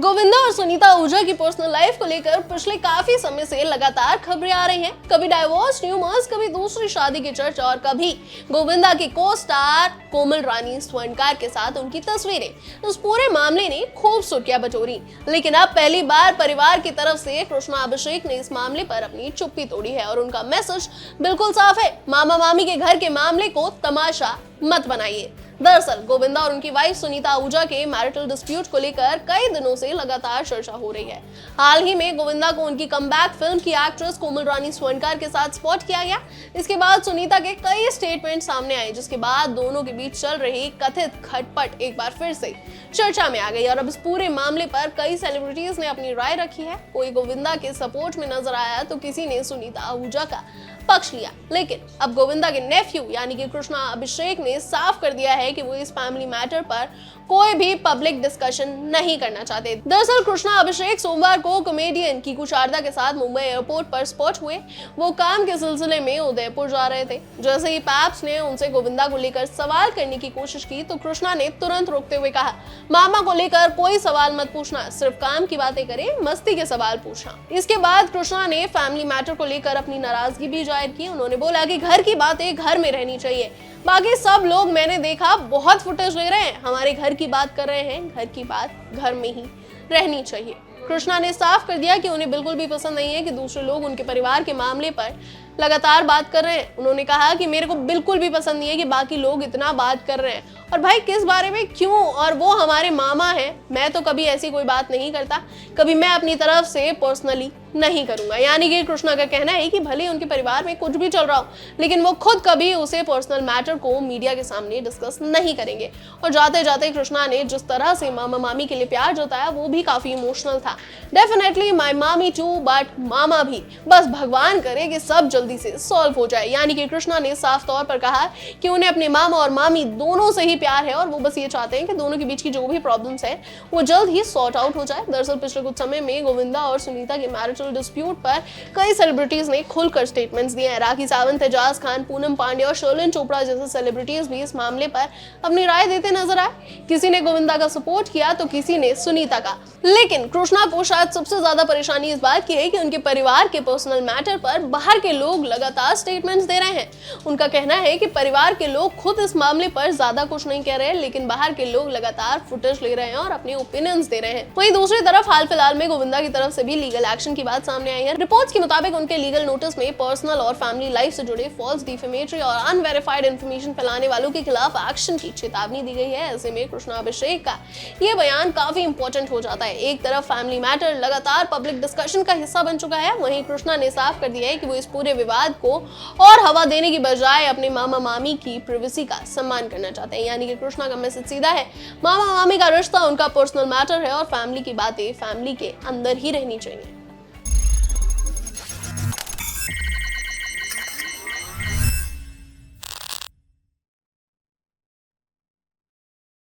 गोविंदा और सुनीता आहूजा की personal life को लेकर पिछले काफी समय से लगातार खबरें आ रही हैं। कभी डाइवोर्स र्यूमर्स, कभी दूसरी शादी की चर्चा और कभी गोविंदा की को स्टार कोमल रानी स्वर्णकार के साथ उनकी तस्वीरें। इस पूरे मामले ने खूब सुर्खियां बटोरी, लेकिन अब पहली बार परिवार की तरफ से कृष्णा अभिषेक ने इस मामले पर अपनी चुप्पी तोड़ी है और उनका मैसेज बिल्कुल साफ है, मामा मामी के घर के मामले को तमाशा मत बनाइए। दरअसल गोविंदा और उनकी वाइफ सुनीता आहूजा के मैरिटल डिस्प्यूट को लेकर कई दिनों से लगातार चर्चा हो रही है। हाल ही में गोविंदा को उनकी कमबैक फिल्म की एक्ट्रेस कोमल रानी स्वर्णकार के साथ स्पॉट किया गया। इसके बाद सुनीता के कई स्टेटमेंट सामने आए, जिसके बाद दोनों के बीच चल रही कथित खटपट एक बार फिर से चर्चा में आ गई और अब इस पूरे मामले पर कई सेलिब्रिटीज ने अपनी राय रखी है। कोई गोविंदा के सपोर्ट में नजर आया तो किसी ने सुनीता आहूजा का पक्ष लिया, लेकिन अब गोविंदा के नेफ्यू यानी कि कृष्णा अभिषेक ने साफ कर दिया है कि वो इस फैमिली मैटर पर कोई भी पब्लिक डिस्कशन नहीं करना चाहते। दरअसल कृष्णा अभिषेक सोमवार को कॉमेडियन कीकू शारदा के साथ मुंबई एयरपोर्ट पर स्पॉट हुए। वो काम के सिलसिले में उदयपुर जा रहे थे। जैसे ही पैप्स ने उनसे गोविंदा को लेकर सवाल करने की कोशिश की तो कृष्णा ने तुरंत रोकते हुए कहा, मामा को लेकर कोई सवाल मत पूछना, सिर्फ काम की बातें करें, मस्ती के सवाल पूछना। इसके बाद कृष्णा ने फैमिली मैटर को लेकर अपनी नाराजगी भी जाहिर की। उन्होंने बोला कि घर की बातें घर में रहनी चाहिए, बाकी सब लोग मैंने देखा बहुत फुटेज ले रहे हैं, हमारे घर की बात कर रहे हैं, घर की बात घर में ही रहनी चाहिए। कृष्णा ने साफ कर दिया कि उन्हें बिल्कुल भी पसंद नहीं है कि दूसरे लोग उनके परिवार के मामले पर लगातार बात कर रहे हैं। उन्होंने कहा कि मेरे को बिल्कुल भी पसंद नहीं है कि बाकी लोग इतना बात कर रहे हैं, और भाई किस बारे में क्यों, और वो हमारे मामा हैं, मैं तो कभी ऐसी कोई बात नहीं करता, कभी मैं अपनी तरफ से पर्सनली नहीं करूंगा। यानी कि कृष्णा का कहना है कि भले उनके परिवार में कुछ भी चल रहा हो, लेकिन वो खुद कभी उसे पर्सनल मैटर को मीडिया के सामने डिस्कस नहीं करेंगे। और जाते जाते कृष्णा ने जिस तरह से मामा मामी के लिए प्यार जताया वो भी काफी इमोशनल था। डेफिनेटली माई मामी टू, बट मामा भी, बस भगवान करे कि सब जल्दी से सॉल्व हो जाए। यानी कि कृष्णा ने साफ तौर पर कहा कि उन्हें अपने मामा और मामी दोनों से ही प्यार है और वो बस ये चाहते हैं कि दोनों के बीच की जो भी प्रॉब्लम्स है वो जल्द ही सॉर्ट आउट हो जाए। दरअसल पिछले कुछ समय में गोविंदा और सुनीता के मैरिटल डिस्प्यूट पर कई सेलिब्रिटीज ने खुलकर स्टेटमेंट्स दिए हैं। राखी सावंत, एजाज खान, पूनम पांडे और शर्लिन चोपड़ा जैसे सेलिब्रिटीज भी इस मामले पर अपनी राय देते नजर आए। किसी ने गोविंदा का सपोर्ट किया तो किसी ने सुनीता का, लेकिन कृष्णा को शायद सबसे ज्यादा परेशानी इस बात की है कि उनके परिवार के पर्सनल मैटर पर बाहर के लोग लगातार स्टेटमेंट्स दे रहे हैं। उनका कहना है कि परिवार के लोग खुद इस मामले पर ज्यादा कुछ नहीं कह रहे, लेकिन बाहर के लोग लगातार फुटेज ले रहे हैं और अपने ओपिनियंस दे रहे हैं। वहीं दूसरी तरफ हाल फिलहाल में गोविंदा की तरफ से भी लीगल एक्शन की बात सामने आई है। रिपोर्ट्स के मुताबिक उनके लीगल नोटिस में पर्सनल और फैमिली लाइफ से जुड़े फॉल्स, डिफेमेटरी और अनवेरिफाइड इंफॉर्मेशन फैलाने वालों के खिलाफ एक्शन की चेतावनी दी गई है। ऐसे में कृष्णा अभिषेक का ये बयान काफी इंपॉर्टेंट हो जाता है। एक तरफ फैमिली मैटर लगातार पब्लिक डिस्कशन का हिस्सा बन चुका है, वहीं कृष्णा ने साफ कर दिया है कि वो इस पूरे विवाद को और हवा देने की बजाय अपने मामा मामी की प्राइवेसी का सम्मान करना चाहते हैं। यानी कि कृष्णा का मैसेज सीधा है, मामा मामी का रिश्ता उनका पर्सनल मैटर है और फैमिली की बातें फैमिली के अंदर ही रहनी चाहिए।